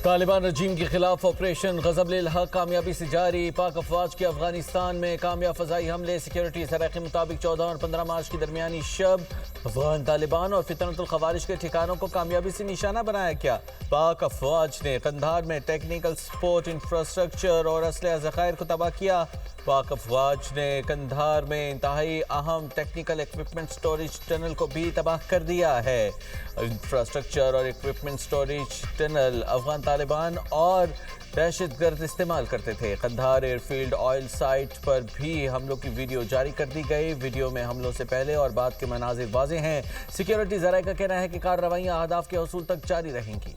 طالبان رجیم کے خلاف آپریشن غضب للحق کامیابی سے جاری۔ پاک افواج کے افغانستان میں کامیاب فضائی حملے۔ سیکیورٹی ذرائع کے مطابق 14 اور 15 مارچ کی درمیانی شب افغان طالبان اور فطرت الخوارج کے ٹھکانوں کو کامیابی سے نشانہ بنایا گیا۔ پاک افواج نے قندھار میں ٹیکنیکل سپورٹ انفراسٹرکچر اور اسلحہ ذخائر کو تباہ کیا۔ پاک افواج نے قندھار میں انتہائی اہم ٹیکنیکل ایکوپمنٹ سٹوریج ٹنل کو بھی تباہ کر دیا ہے۔ انفراسٹرکچر اور equipment storage tunnel Afghan Taliban اور دہشت گرد استعمال کرتے تھے۔ Kandahar air field oil site پر بھی حملوں کی ویڈیو جاری کر دی گئی۔ ویڈیو میں حملوں سے پہلے اور بعد کے مناظر واضح ہیں۔ سیکیورٹی ذرائع کا کہنا ہے کہ کارروائیاں اہداف کے حصول تک جاری رہیں گی۔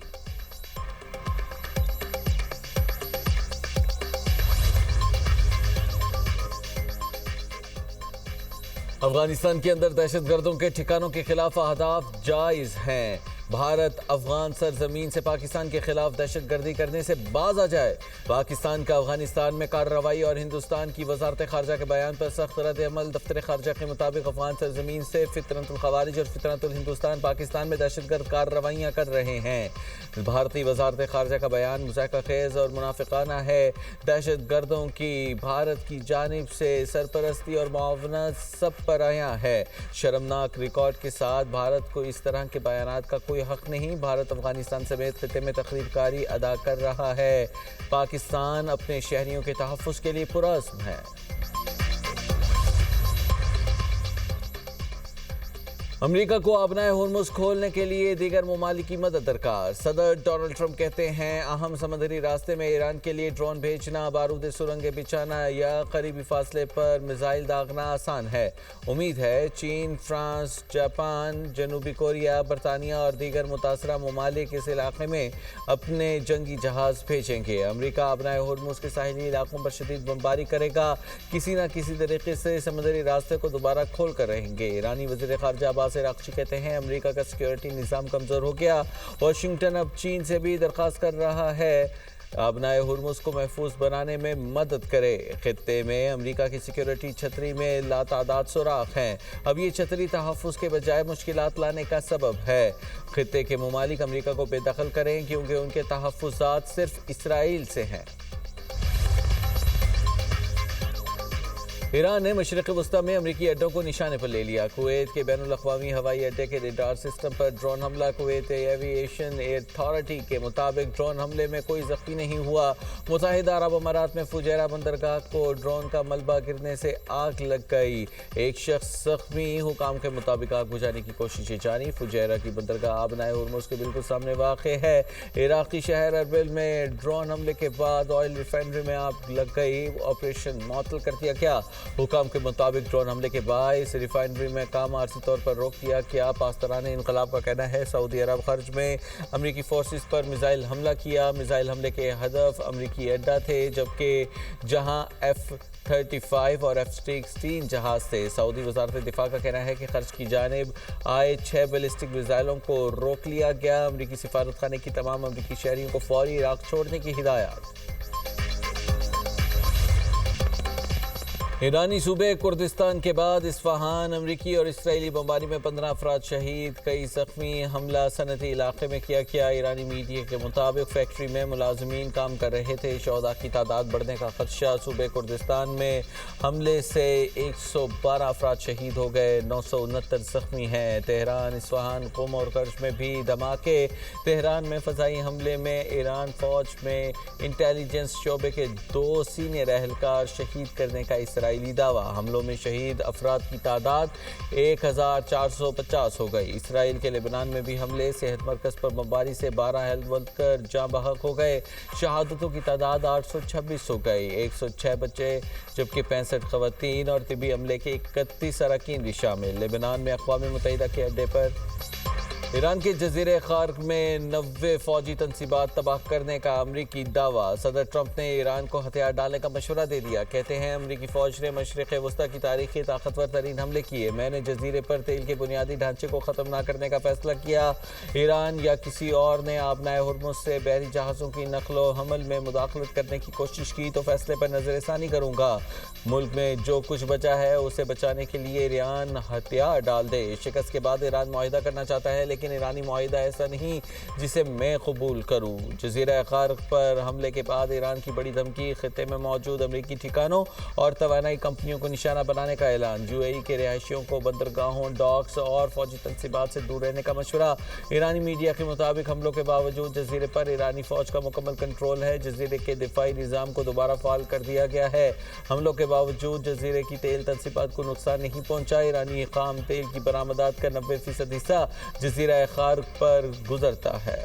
افغانستان کے اندر دہشت گردوں کے ٹھکانوں کے خلاف اہداف جائز ہیں۔ بھارت افغان سرزمین سے پاکستان کے خلاف دہشت گردی کرنے سے باز آ جائے۔ پاکستان کا افغانستان میں کارروائی اور ہندوستان کی وزارت خارجہ کے بیان پر سخت رد عمل۔ دفتر خارجہ کے مطابق افغان سرزمین سے فطرت الخوارج اور فطرت الہندوستان پاکستان میں دہشت گرد کارروائیاں کر رہے ہیں۔ بھارتی وزارت خارجہ کا بیان مضحکہ خیز اور منافقانہ ہے۔ دہشت گردوں کی بھارت کی جانب سے سرپرستی اور معاونت سب پر عیاں ہے۔ شرمناک ریکارڈ کے ساتھ بھارت کو اس طرح کے بیانات کا کوئی حق نہیں۔ بھارت افغانستان سمیت خطے میں تخریب کاری ادا کر رہا ہے۔ پاکستان اپنے شہریوں کے تحفظ کے لیے پرعزم ہے۔ امریکہ کو آبنائے ہرمز کھولنے کے لیے دیگر ممالک کی مدد درکار۔ صدر ڈونلڈ ٹرمپ کہتے ہیں اہم سمندری راستے میں ایران کے لیے ڈرون بھیجنا، بارودی سرنگیں بچھانا یا قریبی فاصلے پر میزائل داغنا آسان ہے۔ امید ہے چین، فرانس، جاپان، جنوبی کوریا، برطانیہ اور دیگر متاثرہ ممالک اس علاقے میں اپنے جنگی جہاز بھیجیں گے۔ امریکہ آبنائے ہرمز کے ساحلی علاقوں پر شدید بمباری کرے گا، کسی نہ کسی طریقے سے سمندری راستے کو دوبارہ کھول کر رہیں گے۔ ایرانی وزیر خارجہ عباس عراقچی کہتے ہیں امریکہ کا سیکیورٹی نظام کمزور ہو گیا۔ واشنگٹن اب چین سے بھی درخواست کر رہا ہے آبنائے ہرمز کو محفوظ بنانے میں مدد کرے۔ خطے میں امریکہ کی سیکیورٹی چھتری میں لاتعداد سوراخ ہیں۔ اب یہ چھتری تحفظ کے بجائے مشکلات لانے کا سبب ہے۔ خطے کے ممالک امریکہ کو بے دخل کریں کیونکہ ان کے تحفظات صرف اسرائیل سے ہیں۔ ایران نے مشرق وسطی میں امریکی اڈوں کو نشانے پر لے لیا۔ کویت کے بین الاقوامی ہوائی اڈے کے ریڈار سسٹم پر ڈرون حملہ۔ کویت ایوی ایشن اتھارٹی کے مطابق ڈرون حملے میں کوئی زخمی نہیں ہوا۔ متحدہ عرب امارات میں فجیرہ بندرگاہ کو ڈرون کا ملبہ گرنے سے آگ لگ گئی، ایک شخص زخمی۔ حکام کے مطابق آگ بجھانے کی کوششیں جاری۔ فجیرہ کی بندرگاہ آبنائے ہرمز کے بالکل سامنے واقع ہے۔ عراقی شہر اربل میں ڈرون حملے کے بعد آئل ریفائنری میں آگ لگ گئی، آپریشن معطل کر دیا گیا۔ حکام کے مطابق ڈرون حملے کے باعث ریفائنری میں کام عارضی طور پر روک دیا گیا۔ پاسداران انقلاب کا کہنا ہے سعودی عرب خرج میں امریکی فورسز پر میزائل حملہ کیا۔ میزائل حملے کے ہدف امریکی اڈہ تھے، جبکہ جہاں F-35 اور F-16 جہاز تھے۔ سعودی وزارت دفاع کا کہنا ہے کہ خرج کی جانب آئے 6 بیلسٹک میزائلوں کو روک لیا گیا۔ امریکی سفارت خانے کی تمام امریکی شہریوں کو فوری عراق چھوڑنے کی ہدایات۔ ایرانی صوبے کردستان کے بعد اصفہان امریکی اور اسرائیلی بمباری میں 15 افراد شہید، کئی زخمی۔ حملہ صنعتی علاقے میں کیا گیا۔ ایرانی میڈیا کے مطابق فیکٹری میں ملازمین کام کر رہے تھے۔ شہداء کی تعداد بڑھنے کا خدشہ۔ صوبے کردستان میں حملے سے 112 افراد شہید ہو گئے، 969 زخمی ہیں۔ تہران، اصفہان، قم اور کرج میں بھی دھماکے۔ تہران میں فضائی حملے میں ایران فوج میں انٹیلیجنس شعبے کے 2 سینئر اہلکار شہید کرنے کا اسرائیلی دعویٰ۔ حملوں میں شہید افراد کی تعداد 1450 ہو گئی۔ اسرائیل کے لبنان میں بھی حملے، صحت مرکز پر بمباری سے 12 ہیلتھ ورکر جاں بحق ہو گئے۔ شہادتوں کی تعداد 826 ہو گئی، 106 بچے جبکہ 65 خواتین اور طبی عملے کے 31 اراکین بھی شامل۔ لبنان میں اقوام متحدہ کے اڈے پر ایران کے جزیرہ خارق میں 90 فوجی تنصیبات تباہ کرنے کا امریکی دعویٰ۔ صدر ٹرمپ نے ایران کو ہتھیار ڈالنے کا مشورہ دے دیا۔ کہتے ہیں امریکی فوج نے مشرق وسطی کی تاریخ کے طاقتور ترین حملے کیے۔ میں نے جزیرے پر تیل کے بنیادی ڈھانچے کو ختم نہ کرنے کا فیصلہ کیا۔ ایران یا کسی اور نے آبنائے ہرمز سے بحری جہازوں کی نقل و حمل میں مداخلت کرنے کی کوشش کی تو فیصلے پر نظر ثانی کروں گا۔ ملک میں جو کچھ بچا ہے اسے بچانے کے لیے ایران ہتھیار ڈال دے۔ شکست کے بعد ایران معاہدہ کرنا چاہتا ہے لیکن لیکن ایرانی معاہدہ ایسا نہیں جسے میں قبول کروں۔ جزیرہ خارق پر حملے کے بعد ایران کی بڑی دھمکی، خطے میں موجود امریکی ٹھکانوں اور توانائی کمپنیوں کو نشانہ بنانے کا اعلان، یو اے ای کے رہائشیوں کو بندرگاہوں، ڈاکس اور فوجی تنصیبات سے دور رہنے کا مشورہ۔ ایرانی میڈیا کے مطابق حملوں کے باوجود جزیرے پر ایرانی فوج کا مکمل کنٹرول ہے، جزیرے کے دفاعی نظام کو دوبارہ فعال کر دیا گیا ہے۔ حملوں کے باوجود جزیرے کی تیل تنصیبات کو نقصان نہیں پہنچا۔ ایرانی خام تیل کی برآمدات کا 90% حصہ جزیرہ خارق پر گزرتا ہے۔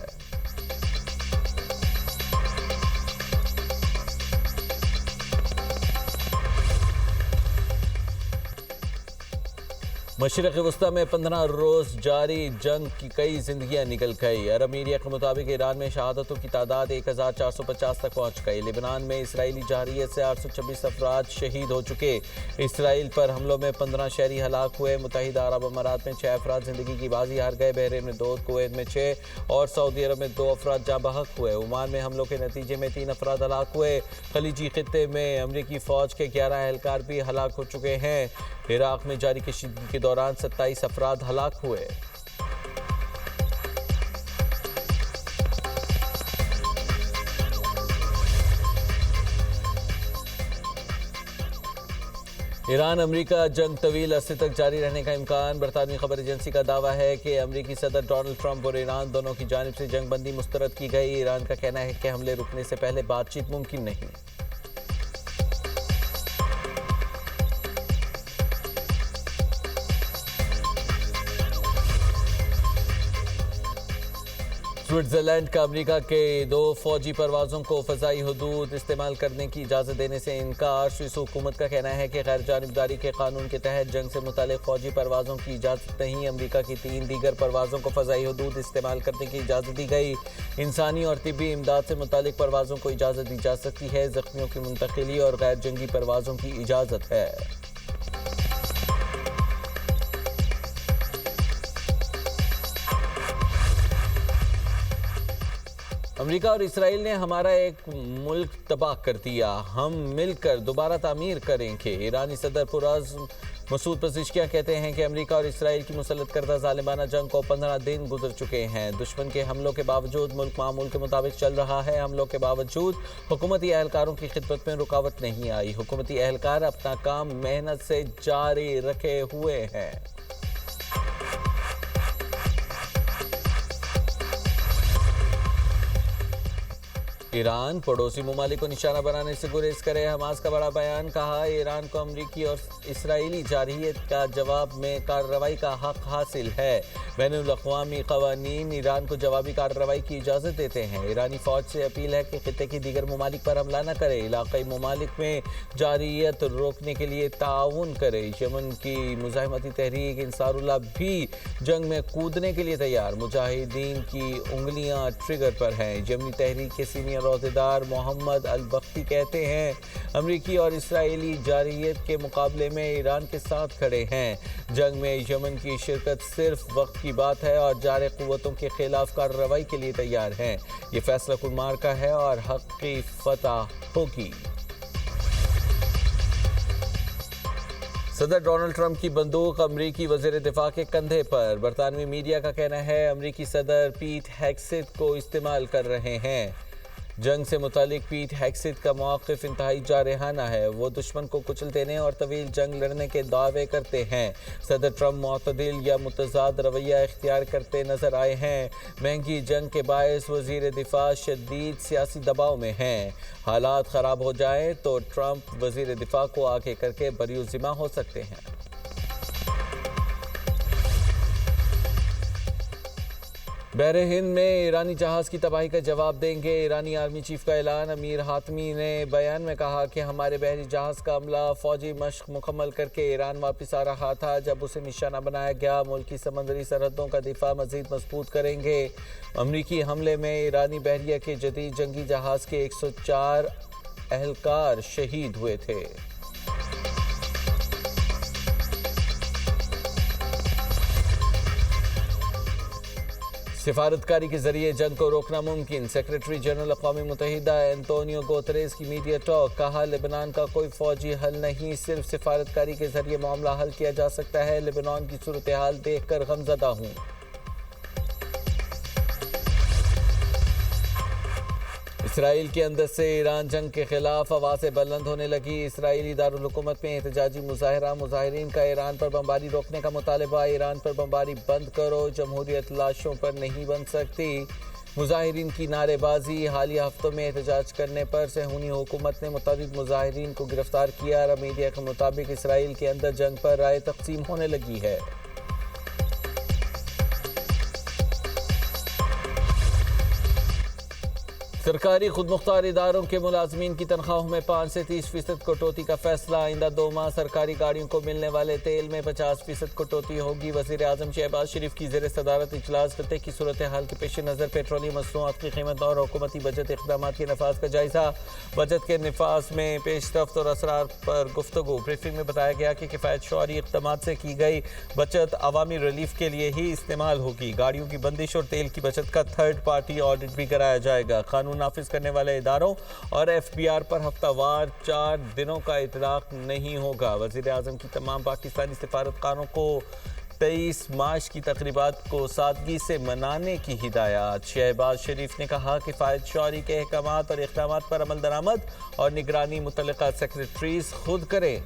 مشرق وسطی میں 15 روز جاری جنگ کی کئی زندگیاں نکل گئی۔ عرب میڈیا کے مطابق ایران میں شہادتوں کی تعداد 1450 تک پہنچ گئی۔ لبنان میں اسرائیلی جارحیت سے 826 افراد شہید ہو چکے۔ اسرائیل پر حملوں میں 15 شہری ہلاک ہوئے۔ متحدہ عرب امارات میں 6 افراد زندگی کی بازی ہار گئے، بحرین میں 2، کویت میں 6 اور سعودی عرب میں 2 افراد جاں بحق ہوئے۔ عمان میں حملوں کے نتیجے میں 3 افراد ہلاک ہوئے۔ خلیجی خطے میں امریکی فوج کے 11 اہلکار بھی ہلاک ہو چکے ہیں۔ عراق میں جاری کشیدگی کے دوران 27 افراد ہلاک ہوئے۔ ایران امریکہ جنگ طویل عرصے تک جاری رہنے کا امکان۔ برطانوی خبر ایجنسی کا دعویٰ ہے کہ امریکی صدر ڈونلڈ ٹرمپ اور ایران دونوں کی جانب سے جنگ بندی مسترد کی گئی۔ ایران کا کہنا ہے کہ حملے رکنے سے پہلے بات چیت ممکن نہیں۔ سوئٹزرلینڈ کا امریکہ کے 2 فوجی پروازوں کو فضائی حدود استعمال کرنے کی اجازت دینے سے انکار۔ سوئس حکومت کا کہنا ہے کہ غیر جانبداری کے قانون کے تحت جنگ سے متعلق فوجی پروازوں کی اجازت نہیں۔ امریکہ کی 3 دیگر پروازوں کو فضائی حدود استعمال کرنے کی اجازت دی گئی۔ انسانی اور طبی امداد سے متعلق پروازوں کو اجازت دی جا سکتی ہے، زخمیوں کی منتقلی اور غیر جنگی پروازوں کی اجازت ہے۔ امریکہ اور اسرائیل نے ہمارا ایک ملک تباہ کر دیا، ہم مل کر دوبارہ تعمیر کریں گے۔ ایرانی صدر پرعزم مسعود پزشکیان کہتے ہیں کہ امریکہ اور اسرائیل کی مسلط کردہ ظالمانہ جنگ کو 15 دن گزر چکے ہیں۔ دشمن کے حملوں کے باوجود ملک معمول کے مطابق چل رہا ہے۔ حملوں کے باوجود حکومتی اہلکاروں کی خدمت میں رکاوٹ نہیں آئی۔ حکومتی اہلکار اپنا کام محنت سے جاری رکھے ہوئے ہیں۔ ایران پڑوسی ممالک کو نشانہ بنانے سے گریز کرے، حماس کا بڑا بیان۔ کہا ایران کو امریکی اور اسرائیلی جارحیت کا جواب میں کارروائی کا حق حاصل ہے۔ بین الاقوامی قوانین ایران کو جوابی کارروائی کی اجازت دیتے ہیں۔ ایرانی فوج سے اپیل ہے کہ خطے کی دیگر ممالک پر حملہ نہ کرے، علاقائی ممالک میں جارحیت روکنے کے لیے تعاون کرے۔ یمن کی مزاحمتی تحریک انصار اللہ بھی جنگ میں کودنے کے لیے تیار، مجاہدین کی انگلیاں ٹریگر پر ہیں۔ یمنی تحریک کے سینئر عہدیدار محمد البختي کہتے ہیں امریکی اور اسرائیلی جارحیت کے مقابلے میں ایران کے ساتھ کھڑے ہیں۔ جنگ میں یمن کی شرکت صرف وقت کی بات ہے اور جارح قوتوں کے خلاف کارروائی کے لیے تیار ہیں۔ یہ فیصلہ کن معرکہ ہے اور حق کی فتح ہوگی۔ صدر ڈونلڈ ٹرمپ کی بندوق امریکی وزیر دفاع کے کندھے پر۔ برطانوی میڈیا کا کہنا ہے امریکی صدر پیٹ ہیگسیت کو استعمال کر رہے ہیں۔ جنگ سے متعلق پیٹ ہیگسیت کا موقف انتہائی جارحانہ ہے۔ وہ دشمن کو کچل دینے اور طویل جنگ لڑنے کے دعوے کرتے ہیں۔ صدر ٹرمپ معتدل یا متضاد رویہ اختیار کرتے نظر آئے ہیں۔ مہنگی جنگ کے باعث وزیر دفاع شدید سیاسی دباؤ میں ہیں۔ حالات خراب ہو جائیں تو ٹرمپ وزیر دفاع کو آگے کر کے بری الذمہ ہو سکتے ہیں۔ بحر ہند میں ایرانی جہاز کی تباہی کا جواب دیں گے، ایرانی آرمی چیف کا اعلان۔ امیر حاتمی نے بیان میں کہا کہ ہمارے بحری جہاز کا عملہ فوجی مشق مکمل کر کے ایران واپس آ رہا تھا جب اسے نشانہ بنایا گیا۔ ملک کی سمندری سرحدوں کا دفاع مزید مضبوط کریں گے۔ امریکی حملے میں ایرانی بحریہ کے جدید جنگی جہاز کے 104 اہلکار شہید ہوئے تھے۔ سفارتکاری کے ذریعے جنگ کو روکنا ممکن، سیکریٹری جنرل اقوام متحدہ اینٹونیو گوتریز کی میڈیا ٹاک۔ کہا لبنان کا کوئی فوجی حل نہیں، صرف سفارتکاری کے ذریعے معاملہ حل کیا جا سکتا ہے۔ لبنان کی صورتحال دیکھ کر غمزدہ ہوں۔ اسرائیل کے اندر سے ایران جنگ کے خلاف آوازیں بلند ہونے لگی۔ اسرائیلی دارالحکومت میں احتجاجی مظاہرین کا ایران پر بمباری روکنے کا مطالبہ۔ ایران پر بمباری بند کرو، جمہوریت لاشوں پر نہیں بن سکتی۔ مظاہرین کی نعرے بازی۔ حالیہ ہفتوں میں احتجاج کرنے پر صہیونی حکومت نے متعدد مظاہرین کو گرفتار کیا۔ عرب میڈیا کے مطابق اسرائیل کے اندر جنگ پر رائے تقسیم ہونے لگی ہے۔ سرکاری خود مختار اداروں کے ملازمین کی تنخواہوں میں 5 سے 30% کٹوتی کا فیصلہ۔ آئندہ 2 ماہ سرکاری گاڑیوں کو ملنے والے تیل میں 50% کٹوتی ہوگی۔ وزیر اعظم شہباز شریف کی زیر صدارت اجلاس خطے کی صورتحال کے پیش نظر پیٹرولیم مصنوعات کی قیمت اور حکومتی بجٹ اقدامات کے نفاذ کا جائزہ۔ بجٹ کے نفاذ میں پیش رفت اور اسرار پر گفتگو۔ بریفنگ میں بتایا گیا کہ کفایت شعاری اقدامات سے کی گئی بچت عوامی ریلیف کے لیے ہی استعمال ہوگی۔ گاڑیوں کی بندش اور تیل کی بچت کا تھرڈ پارٹی آڈٹ بھی کرایا جائے گا۔ قانون نافذ کرنے والے اداروں اور ایف بی آر پر ہفتہ وار 4 دنوں کا اطلاق نہیں ہوگا۔ وزیر اعظم کی تمام پاکستانی سفارتخانوں کو 23 مارچ کی تقریبات کو سادگی سے منانے کی ہدایت۔ شہباز شریف نے کہا کہ کفایت شعاری کے احکامات اور اقدامات پر عمل درآمد اور نگرانی متعلقہ سیکریٹریز خود کریں۔